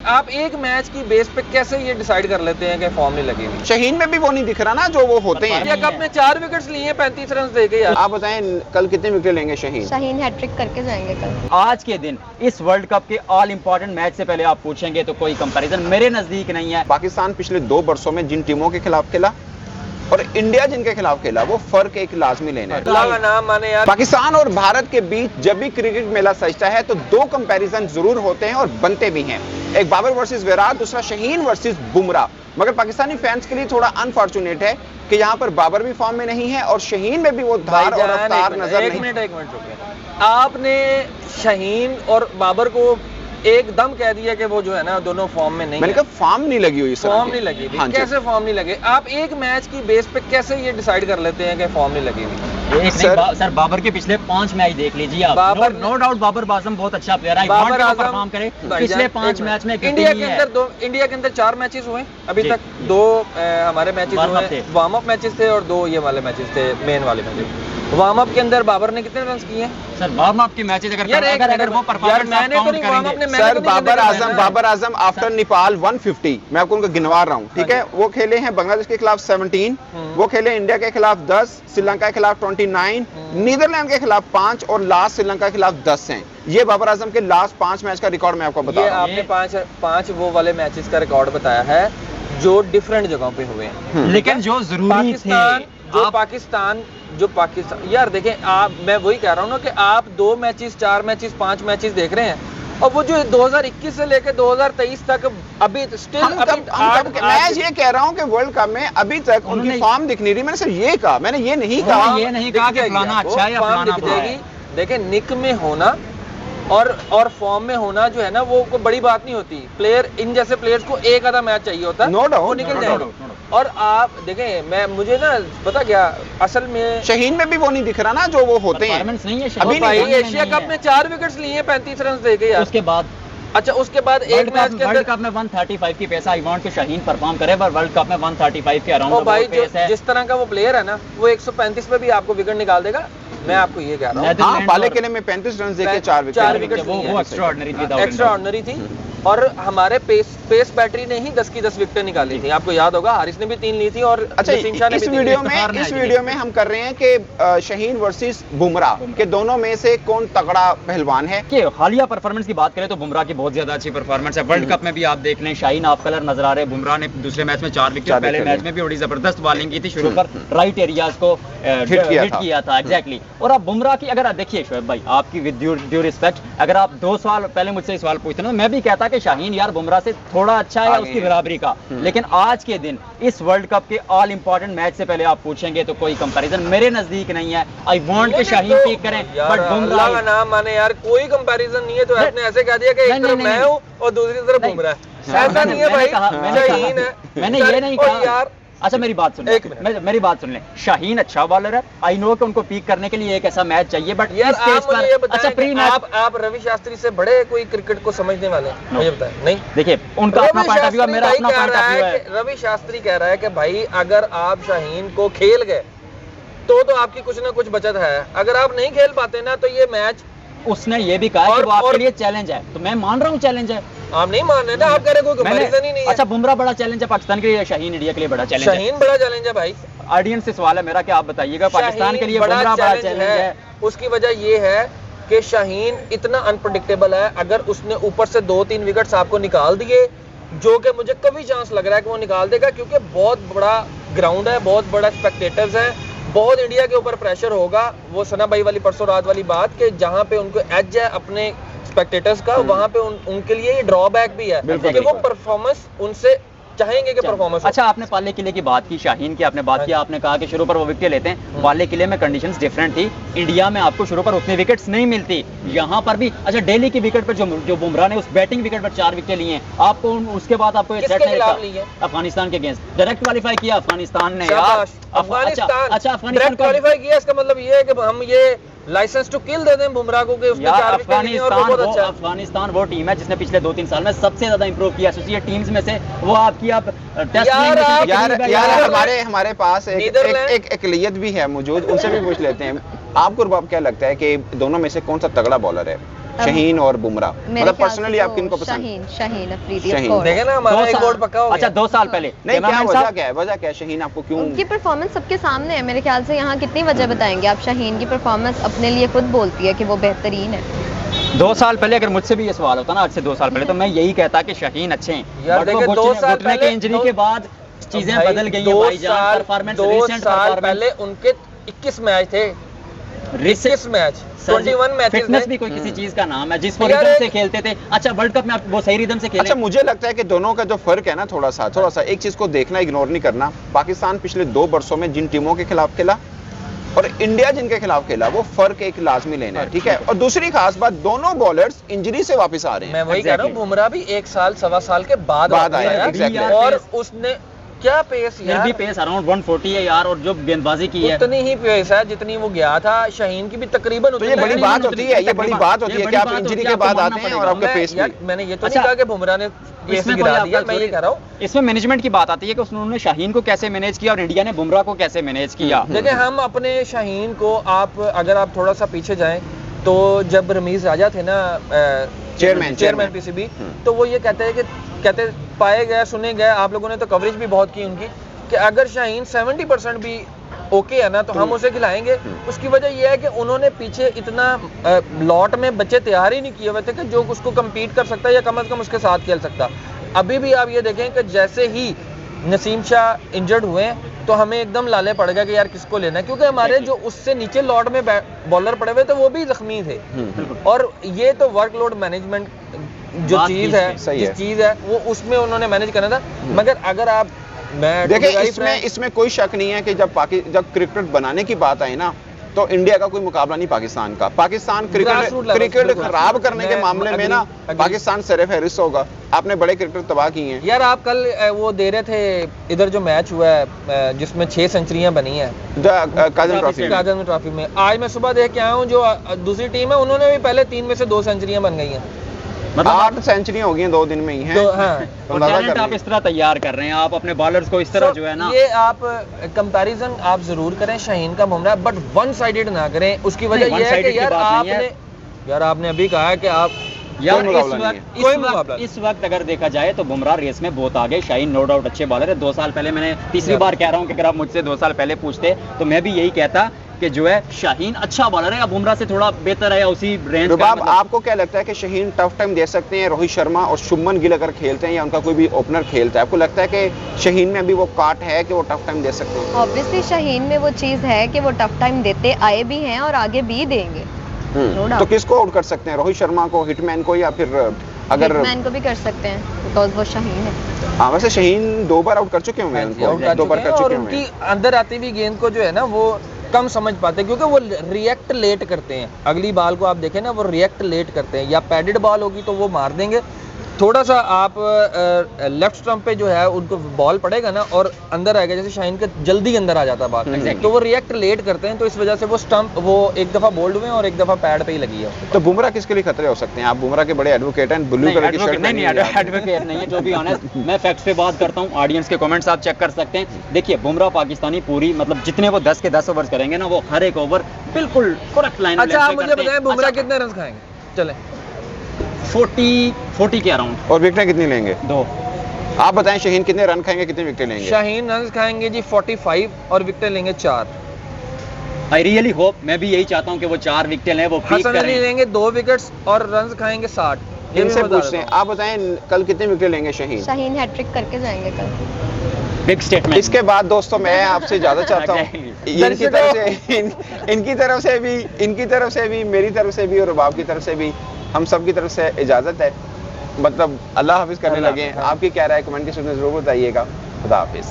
आप एक मैच की बेस पे कैसे ये डिसाइड कर लेते हैं कि फॉर्म नहीं लगी हुई? शहीन में भी वो नहीं दिख रहा ना जो वो होते हैं। इंडिया कप में 4 विकेट्स लिए 35 रन दे के यार। आप बताएं कल कितने विकेट लेंगे शहीन? शाहीन हैट्रिक करके जाएंगे कल। आज के दिन इस वर्ल्ड कप के ऑल इंपॉर्टेंट मैच से पहले आप पूछेंगे तो कोई कंपैरिजन मेरे नजदीक नहीं है। पाकिस्तान पिछले 2 वर्षों में जिन टीमों के खिलाफ खेला और इंडिया जिनके खिलाफ खेला वो फर्क एक लाजमी लेना है। अल्लाह का नाम माने यार। पाकिस्तान और भारत के बीच जब भी क्रिकेट मेला सजता है तो 2 कंपैरिजन जरूर होते हैं और बनते भी हैं। एक बाबर वर्सेस विराट, दूसरा शहीन वर्सेस बुमराह। मगर पाकिस्तानी फैंस के लिए थोड़ा अनफॉर्चुनेट है कि यहाँ पर बाबर भी फॉर्म में नहीं है और शहीन में भी वो धार और रफ्तार नजर नहीं। एक मिनट रुकिए। आपने शहीन और बाबर को एकदम कह दिया कि वो जो है ना दोनों फॉर्म में नहीं मैंने कहा फॉर्म नहीं लगी हुई, फॉर्म नहीं लगी हुई। कैसे फॉर्म नहीं लगे? आप एक मैच की बेस पे कैसे ये डिसाइड कर लेते हैं कि फॉर्म नहीं लगी हुई? सर बाबर के पिछले 5 मैच देख लीजिए आप। बाबर नो डाउट बाबर आजम बहुत अच्छा प्लेयर है। बाबर आजम परफॉर्म करे पिछले 5 मैच में। इंडिया के अंदर 4 मैचेस हुए अभी तक। 2 हमारे मैचेस हुए, वार्म अप मैचेस थे और 2 ये वाले मैचेस थे, मेन वाले मैचेस। वार्म अप के अंदर बाबर ने कितने रन किए? सर वार्म अप के मैचेस अगर वो परफॉर्मेंस आप काउंट करेंगे सर बाबर आजम आफ्टर नेपाल 150 मैं आपको उनका गिनवा रहा हूँ, ठीक है। वो खेले हैं बांग्लादेश के खिलाफ 17, वो खेले इंडिया के खिलाफ 10, श्रीलंका के खिलाफ 29, नीदरलैंड के खिलाफ 5 और लास्ट श्रीलंका के खिलाफ 10 हैं। ये बाबर आजम के लास्ट 5 मैच का रिकॉर्ड मैं आपको बता रहा हूँ। आपने 5 वो वाले मैचेस का रिकॉर्ड बताया है जो डिफरेंट जगहों पे हुए हैं, लेकिन जो जरूरी थे। पाकिस्तान यार देखें, आप मैं वही कह रहा हूँ ना कि आप 2 मैचेस 4 मैचेस 5 मैचेस देख रहे हैं और वो जो 2021 से लेकर 2023 तक अभी स्टिल मैं ये कह रहा हूँ कि वर्ल्ड कप में अभी तक उनकी फॉर्म दिख नहीं रही। मैंने सिर्फ ये कहा, मैंने ये नहीं कहा कि फलाना अच्छा है या फलाना बुरा है। देखिए निक में होना और फॉर्म में होना जो है ना वो कोई बड़ी बात नहीं होती। प्लेयर इन जैसे प्लेयर्स को एक आधा मैच चाहिए होता है, नो डाउट, वो निकल जाएगा। और आप देखें, मुझे ना पता क्या असल में शहीन में भी वो नहीं दिख रहा ना जो वो होते हैं। नहीं है अभी भाई एशिया कप में 4 विकेट्स लिए 35 रन दे के यार। उसके बाद उसके बाद एक मैच के वर्ल्ड कप में 135 की पैसा आई वांट कि शहीन परफॉर्म करे, पर वर्ल्ड कप में 135 के अराउंड भाई जिस तरह का वो प्लेयर है ना वो 135 पे भी आपको विकेट निकाल देगा। मैं आपको ये कह रहा हूँ। हाँ, पाले किले में 35 रन देके 4 विकेट वो एक्स्ट्राऑर्डिनरी थी। और हमारे पेस बैटरी ने ही 10 की 10 विकेटें निकाली थी। आपको याद होगा हारिस ने भी 3 ली थी और अच्छा इस वीडियो में हम कर रहे हैं कि शहीन वर्सेस बुमराह के दोनों में से कौन तगड़ा पहलवान है। कि हालिया परफॉर्मेंस की बात करें तो बुमराह की बहुत ज्यादा अच्छी परफॉर्मेंस है। वर्ल्ड कप में भी आप देख लें, शाहीन ऑफ कलर नजर आ रहे हैं। बुमराह ने दूसरे मैच में 4 विकेट, पहले मैच में भी बड़ी जबरदस्त बॉलिंग की थी। शुरू पर राइट एरियाज को हिट किया था एग्जैक्टली। और अब बुमराह की अगर देखिए शोएब भाई, आपकी विद ड्यू रिस्पेक्ट, अगर आप 2 साल पहले मुझसे सवाल पूछते ना, मैं भी कहता कि शाहीन यार बुमराह से थोड़ा अच्छा है उसकी बराबरी का। लेकिन आज के दिन इस वर्ल्ड कप के ऑल इंपॉर्टेंट मैच से पहले आप पूछेंगे तो कोई कंपैरिजन मेरे नजदीक नहीं है। आई वांट कि शाहीन पीक करें, बट बुमराह का नाम माने यार कोई कंपैरिजन नहीं है। तो आपने ऐसे कह दिया कि एक तरफ मैं हूं और दूसरी तरफ बुमराह है। ऐसा नहीं है भाई, शाहीन है। मैंने ये नहीं कहा यार। अच्छा मेरी बात सुन मेरी बात सुन ले। शाहीन अच्छा बॉलर है, आई नो कि उनको पीक करने के लिए एक ऐसा मैच चाहिए, बट यार अच्छा प्री मैच आप रवि शास्त्री से बड़े कोई क्रिकेट को समझने वाले मुझे बताएं। नहीं देखिए उनका अपना पॉइंट ऑफ व्यू है, मेरा अपना पॉइंट ऑफ व्यू है। रवि शास्त्री कह रहा है कि भाई अगर आप शाहीन को खेल गए तो आपकी कुछ ना कुछ बचत है, अगर आप नहीं खेल पाते ना तो ये मैच। उसने ये भी कहा कि वो आपके लिए चैलेंज है, तो मैं मान रहा हूँ चैलेंज है। आप नहीं मान रहे ना, आप कह रहे कोई कंपैरिजन ही नहीं है। अच्छा बुमराह बड़ा चैलेंज है पाकिस्तान के लिए, शाहीन इंडिया के लिए बड़ा चैलेंज है? शाहीन बड़ा चैलेंज है भाई। ऑडियंस से सवाल है मेरा कि आप बताइएगा पाकिस्तान के लिए बुमराह बड़ा चैलेंज है। उसकी वजह ये है कि शाहीन इतना अनप्रेडिक्टेबल है। अगर उसने ऊपर से 2-3 विकेट्स आपको निकाल दिए, जो कि मुझे कभी चांस लग रहा है कि वो निकाल देगा, क्योंकि बहुत बड़ा ग्राउंड है, बहुत बड़ा स्पेक्टेटर्स है, बहुत इंडिया के ऊपर प्रेशर होगा। वो सना भाई वाली परसों रात वाली बात कि जहां पे उनको एज है अपने स्पेक्टेटर्स का, वहां पे उनके लिए ये ड्रॉबैक भी है कि वो परफॉर्मेंस उनसे चाहेंगे कि परफॉर्मेंस। अच्छा आपने पाले किले की बात की, शाहीन की आपने बात की, आपने कहा कि शुरू पर वो विकेट लेते हैं। पाले किले में कंडीशंस डिफरेंट थी, इंडिया में आपको शुरू पर उतनी विकेट्स नहीं मिलती। यहाँ पर भी अच्छा दिल्ली की विकेट पर जो बुमराह ने उस बैटिंग विकेट पर 4 विकेट लिए, आपको उसके बाद आपको अफगानिस्तान के अगेंस्ट डायरेक्ट क्वालिफाई किया अफगानिस्तान ने यार। अच्छा अफगानिस्तान क्वालिफाई किया, इसका मतलब ये है कि हम ये लाइसेंस टू किल दे दें बुमराह को कि उसने 4 विकेट लिए और वो बहुत अच्छा है। अफगानिस्तान वो टीम है जिसने पिछले 2-3 साल में सबसे ज्यादा इंप्रूव किया एसोसिएट टीम्स में से। वो आपकी आप टेस्ट हमारे पास एक अकलियत भी है मौजूद, उनसे भी पूछ लेते हैं। आपको क्या लगता है कि दोनों में से कौन सा तगड़ा बॉलर है? शहीन और बुमराह, मेरे मतलब ख्याल से पर्सनली तो आप किनको पसंद? शाहीन अफरीदी शाहीन। of course। देखे ना हमारा एक वोट पक्का हो अच्छा गया। 2 साल पहले नहीं, क्या कैमरामैन वजह साहब, क्या है, वजह क्या है शहीन आपको क्यों? उनकी परफॉर्मेंस सबके सामने है मेरे ख्याल से, यहाँ कितनी वजह बताएंगे आप। शाहीन की परफॉर्मेंस अपने लिए खुद बोलती है कि वो बेहतरीन है। 2 साल पहले अगर मुझसे भी ये सवाल होता ना आज से 2 साल पहले, तो मैं यही कहता कि शाहीन अच्छे हैं। यार बट वो देखिए, 2 साल घुटने के पहले- इंजरी के बाद चीजें भाई, बदल गई हैं 2 भाईजान। साल परफॉर्मेंस 2 रीसेंट साल परफॉर्मेंस पहले उनके 21 मैच थे, 21 मैच, 21 मैचेस फिटनेस थे। भी कोई किसी चीज का नाम है, जिस वो यार रिदम एक- से खेलते थे। अच्छा वर्ल्ड कप में आप वो सही रिदम से खेले। अच्छा, मुझे लगता है कि दोनों का जो फर्क है ना, थोड़ा सा एक चीज को देखना, इग्नोर नहीं करना। पाकिस्तान पिछले 2 वर्षों में जिन टीमों के खिलाफ खेला और इंडिया जिनके खिलाफ खेला, वो फर्क एक लाजमी लेना है, ठीक है। और दूसरी खास बात, दोनों बॉलर्स इंजरी से वापस आ रहे मैं हैं। वही कह रहा हूँ, Exactly. बुमराह भी 1 साल 1.25 साल के बाद बाद वापस आया, आया। exactly. और उसने क्या पेस फिर यार, भी पेस अराउंड 140 है यार, और जो गेंदबाजी की है उतनी ही पेस है जितनी वो गया था। शाहीन की भी तकरीबन तो ये उतनी बड़ी ही- बात होती है, ये बड़ी बात होती है कि आप इंजरी के बाद आते हैं और आपके मैं- पेस यार, भी। मैंने ये तो अच्छा, नहीं कहा कि बुमराह ने पेस इसमें गिरा कोई दिया, आपका मैं ये कह रहा हूँ। इसमें मैनेजमेंट की बात आती है कि उन्होंने शाहीन को कैसे मैनेज किया और इंडिया ने बुमराह को कैसे मैनेज किया। देखिए, हम अपने शाहीन को, आप अगर आप थोड़ा सा पीछे जाएं तो जब रमीज राजा थे ना चेयरमैन पीसीबी, तो वो ये कहते पाए गए, सुने गए, आप लोगों ने तो कवरेज भी बहुत की उनकी, कि अगर शाहीन 70% भी ओके है ना तो हम उसे खिलाएंगे। उसकी वजह यह है कि उन्होंने पीछे इतना लॉट में बच्चे तैयार ही नहीं किए हुए थे कि जो उसको कम्पीट कर सकता है या कम से कम उसके साथ खेल सकता। अभी भी आप ये देखें कि जैसे ही नसीम शाह इंजर्ड हुए हैं तो हमें एकदम लाले पड़ गया कि यार किसको लेना है, क्योंकि हमारे जो उससे नीचे लॉट में बॉलर पड़े हुए थे वो भी जख्मी थे। और ये तो वर्कलोड मैनेजमेंट जो बात चीज़ की है, सही जिस है। चीज़ है वो उसमें उन्होंने मैनेज करना था। मगर अगर आप, मैं देखिए, इसमें कोई शक नहीं है कि जब क्रिकेट बनाने की बात आई ना, तो इंडिया का कोई मुकाबला नहीं पाकिस्तान का। पाकिस्तान Grassroot level, क्रिकेट बिल्कुल। खराब करने के मैं मामले में ना agree। पाकिस्तान सिर फहरिस्त होगा। आपने बड़े क्रिकेटर तबाह किए हैं। यार, आप कल वो दे रहे थे इधर जो मैच हुआ है जिसमें 6 सेंचुरियां बनी हैं काजन ट्रॉफी में। काजन ट्रॉफी में, आज मैं सुबह देख के आया हूँ जो दूसरी टीम है उन्होंने भी पहले 3 में से 2 सेंचुरियां बन गई हैं। मतलब 8 सेंचुरी हो गई हैं 2 दिन में ही हैं। तो हाँ, तो और अंदाजा टैलेंट कर आप लीजिए। इस तरह तैयार कर रहे हैं, आप अपने बॉलर्स को इस तरह जो है ना, ये आप कंपैरिजन आप जरूर करें शाहीन का बुमराह, बट वन साइडेड ना करें। उसकी वजह नहीं, ये है one-sided कि की यार बात नहीं है। आपने अभी कहा है कि आप यार कोई मुकाबला नहीं है। कोई मुकाबला नहीं। इस वक्त अगर देखा जाए तो बुमराह रेस में बहुत आगे, शाहीन नो डाउट अच्छे बॉलर है। 2 साल पहले, मैंने तीसरी बार कह रहा हूँ कि अगर आप मुझसे 2 साल पहले पूछते तो मैं भी यही कहता कि जो है शाहीन अच्छा बॉलर है, या बुमराह से थोड़ा बेहतर है, या उसी रेंज का रुबाब, मतलब। आपको क्या लगता है कि शाहीन टफ टाइम दे सकते हैं? रोहित शर्मा और शुभमन गिल अगर खेलते हैं या उनका कोई भी ओपनर खेलता है, आपको लगता है कि शाहीन में अभी वो काट है कि वो टफ टाइम दे सकते हैं? ऑब्वियसली शाहीन में वो चीज़ है कि वो टफ टाइम देते आए भी हैं और आगे भी देंगे। No doubt। तो किसको आउट कर सकते हैं? रोहित शर्मा को, हिटमैन को, या फिर अगर हिटमैन को भी कर सकते हैं बिकॉज वो शाहीन है। हाँ, वैसे शाहीन 2 बार आउट कर चुके हुए हैं आउट उनको, कर 2 बार चुके कर हैं, और चुके हुए उनकी हैं। अंदर आती हुई गेंद को जो है ना वो कम समझ पाते हैं, क्योंकि वो रिएक्ट लेट करते हैं। अगली बॉल को आप देखें ना, वो रिएक्ट लेट करते हैं। या पैडेड बॉल होगी तो वो मार देंगे, थोड़ा सा आप लेफ्ट स्टंप पे जो है उनको बॉल पड़ेगा ना और अंदर आएगा, जैसे शाहीन के जल्दी अंदर आ जाता है बॉल, Exactly। तो वो रिएक्ट लेट करते हैं, तो इस वजह से वो स्टंप वो एक दफा बोल्ड हुए और एक दफा पैड पे ही लगी है। तो बुमराह किसके लिए खतरे हो सकते हैं? आप बुमराह के बड़े एडवोकेट हैं, ब्लू कलर की शर्ट नहीं, एडवोकेट नहीं है, जो भी ऑनेस्ट, मैं फैक्ट्स पे बात करता हूँ। ऑडियंस के कमेंट्स आप चेक कर सकते हैं। देखिए, बुमराह पाकिस्तानी पूरी, मतलब जितने वो 10 के 10 ओवर्स करेंगे ना, वो हर एक ओवर बिल्कुल करेक्ट लाइन। अच्छा, आप मुझे बताएं बुमराह कितने रन खाएंगे? चले 40 के अराउंड। और विकेटें कितनी लेंगे? 2। आप बताएं शाहीन कितने रन खाएंगे, कितने विकेट लेंगे? शाहीन रन खाएंगे जी 45 और विकेट लेंगे 4। आई रियली होप, मैं भी यही चाहता हूँ कि वो 4 विकेट लें, वो पीक हसन अली करें। लेंगे 2 विकेट्स और रन खाएंगे 60। ये भी इनसे मैं बता पूछते हैं, देता आप बताएं कल कितने विकेट लेंगे शाहीन? शाहीन हैट्रिक करके जाएंगे कल। Big statement. इसके बाद दोस्तों मैं आपसे इजाजत चाहता हूँ। Exactly। इनकी तरफ से भी, मेरी तरफ से भी और रुबाब की तरफ से भी, हम सब की तरफ से इजाजत है। मतलब अल्लाह हाफिज करने अल्लाह लगे हैं। हाफिज। आपकी क्या राय कमेंट के सुनने जरूर बताइएगा। खुदा हाफिज।